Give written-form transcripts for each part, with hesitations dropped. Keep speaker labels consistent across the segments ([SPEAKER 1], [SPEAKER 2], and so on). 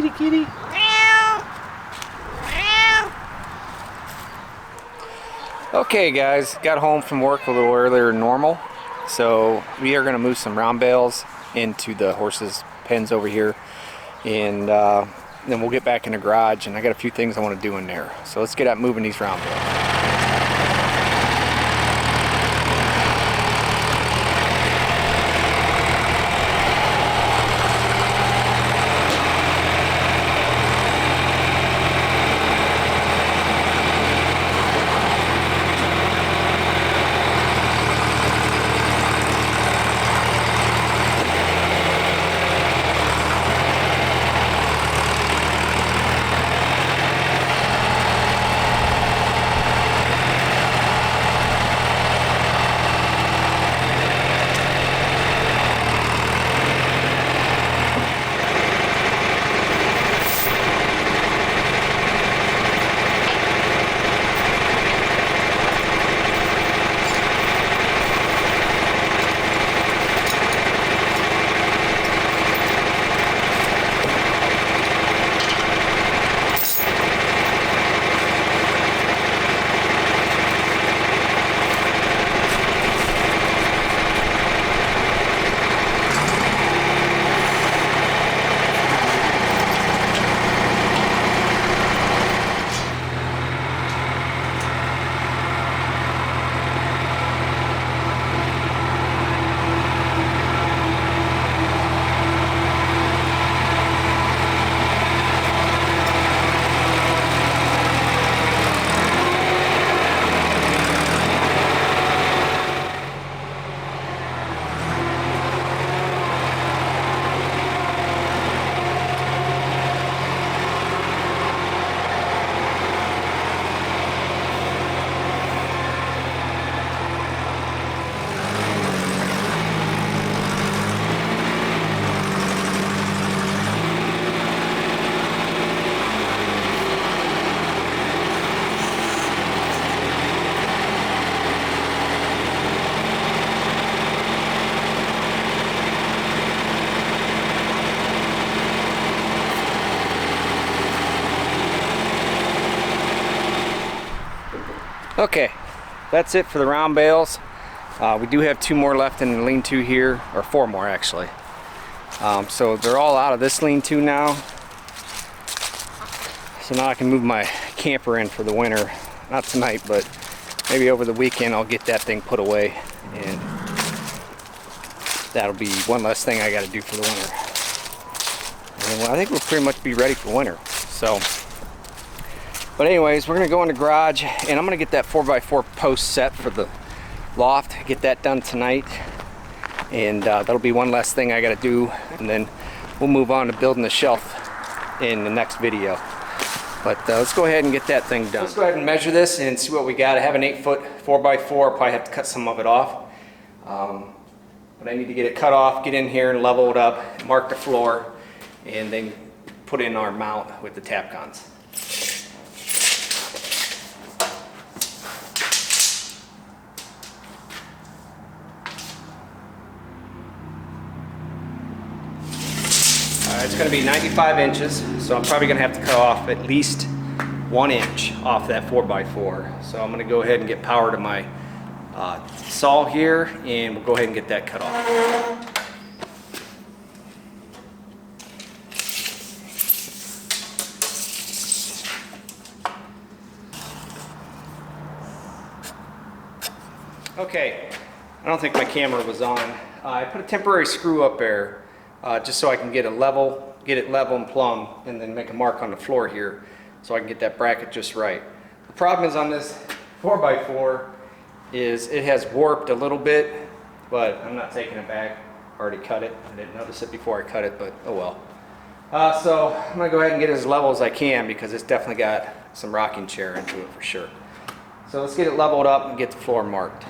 [SPEAKER 1] Kitty, kitty. Okay guys, got home from work a little earlier than normal, so we are going to move some round bales into the horses' pens over here, and then we'll get back in the garage, and I got a few things I want to do in there. So let's get out moving these round bales. Okay, that's it for the round bales. We do have 2 more left in the lean-to here, or 4 more actually. So they're all out of this lean-to now. So now I can move my camper in for the winter. Not tonight, but maybe over the weekend I'll get that thing put away, and that'll be one less thing I got to do for the winter. And I think we'll pretty much be ready for winter. So. But anyways, we're going to go in the garage, and I'm going to get that 4x4 post set for the loft, get that done tonight, and that'll be one less thing I got to do, and then we'll move on to building the shelf in the next video. But let's go ahead and get that thing done. Let's go ahead and measure this and see what we got. I have an 8-foot 4x4, I'll probably have to cut some of it off. But I need to get it cut off, get in here and level it up, mark the floor, and then put in our mount with the Tapcons. It's going to be 95 inches, so I'm probably going to have to cut off at least 1 inch off that 4x4. So I'm going to go ahead and get power to my saw here, and we'll go ahead and get that cut off. Okay, I don't think my camera was on. I put a temporary screw up there. Just so I can get it level and plumb, and then make a mark on the floor here so I can get that bracket just right. The problem is on this 4x4 is it has warped a little bit, but I'm not taking it back. I already cut it. I didn't notice it before I cut it, but oh well. So I'm going to go ahead and get it as level as I can, because it's definitely got some rocking chair into it for sure. So let's get it leveled up and get the floor marked.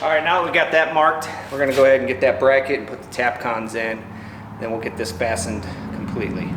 [SPEAKER 1] Alright, now that we got that marked, we're going to go ahead and get that bracket and put the Tapcons in. Then we'll get this fastened completely.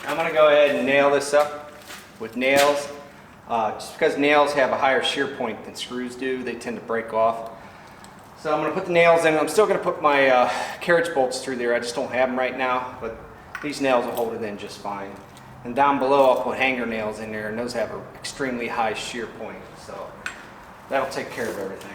[SPEAKER 1] I'm going to go ahead and nail this up with nails. Just because nails have a higher shear point than screws do, they tend to break off. So I'm going to put the nails in. I'm still going to put my carriage bolts through there. I just don't have them right now, but these nails will hold it in just fine. And down below I'll put hanger nails in there, and those have an extremely high shear point. So that'll take care of everything.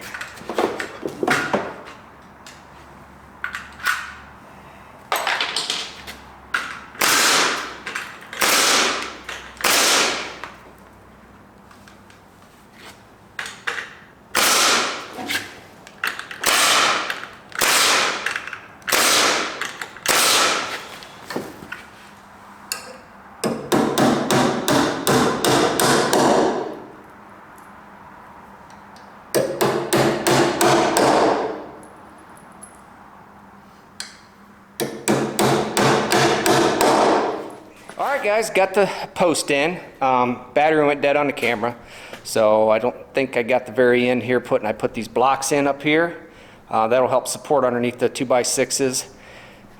[SPEAKER 1] Alright guys, got the post in. Battery went dead on the camera, so I don't think I got the very end here I put these blocks in up here. That'll help support underneath the 2x6s.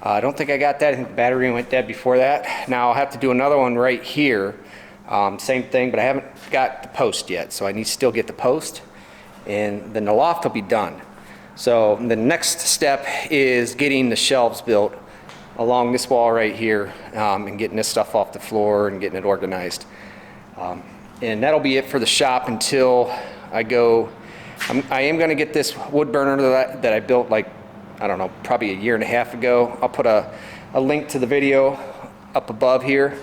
[SPEAKER 1] I don't think I got that. I think the battery went dead before that. Now I'll have to do another one right here. Same thing, but I haven't got the post yet, so I need to still get the post, and then the loft will be done. So the next step is getting the shelves built along this wall right here, and getting this stuff off the floor and getting it organized. And that'll be it for the shop until I go. I am going to get this wood burner that I built, like, I don't know, probably a year and a half ago. I'll put a link to the video up above here.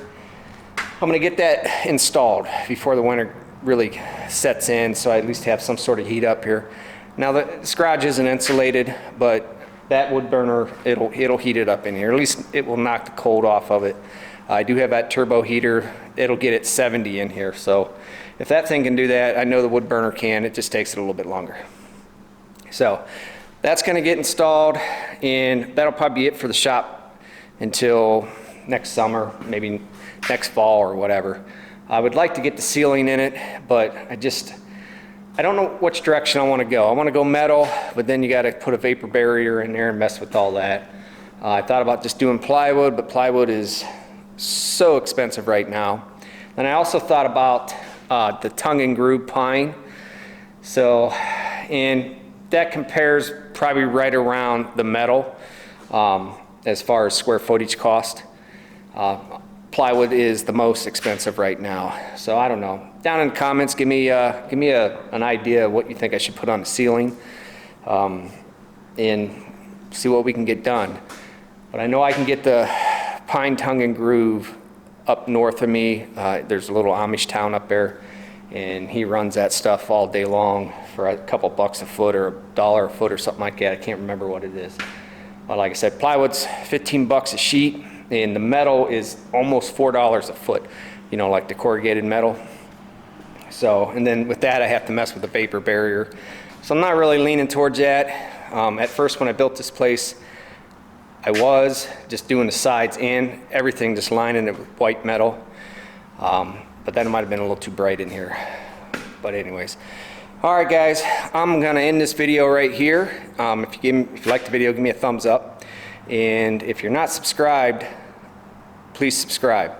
[SPEAKER 1] I'm going to get that installed before the winter really sets in, so I at least have some sort of heat up here. Now this garage isn't insulated, but that wood burner, it'll heat it up in here. At least it will knock the cold off of it. I do have that turbo heater. It'll get it 70 in here. So if that thing can do that, I know the wood burner can. It just takes it a little bit longer. So that's going to get installed, and that'll probably be it for the shop until next summer, maybe next fall or whatever. I would like to get the ceiling in it, but I don't know which direction I want to go. I want to go metal, but then you got to put a vapor barrier in there and mess with all that. I thought about just doing plywood, but plywood is so expensive right now. And I also thought about the tongue and groove pine. So, and that compares probably right around the metal as far as square footage cost. Plywood is the most expensive right now. So I don't know. Down in the comments, give me an idea of what you think I should put on the ceiling, and see what we can get done. But I know I can get the pine tongue and groove up north of me. There's a little Amish town up there, and he runs that stuff all day long for a couple bucks a foot or $1 a foot or something like that. I can't remember what it is. But like I said, plywood's 15 bucks a sheet, and the metal is almost $4 a foot, you know, like the corrugated metal. So, and then with that I have to mess with the vapor barrier. So I'm not really leaning towards that. At first when I built this place, I was just doing the sides and everything, just lining it with white metal. But that might have been a little too bright in here. But anyways. Alright guys, I'm gonna end this video right here. If you like the video, give me a thumbs up. And if you're not subscribed, please subscribe.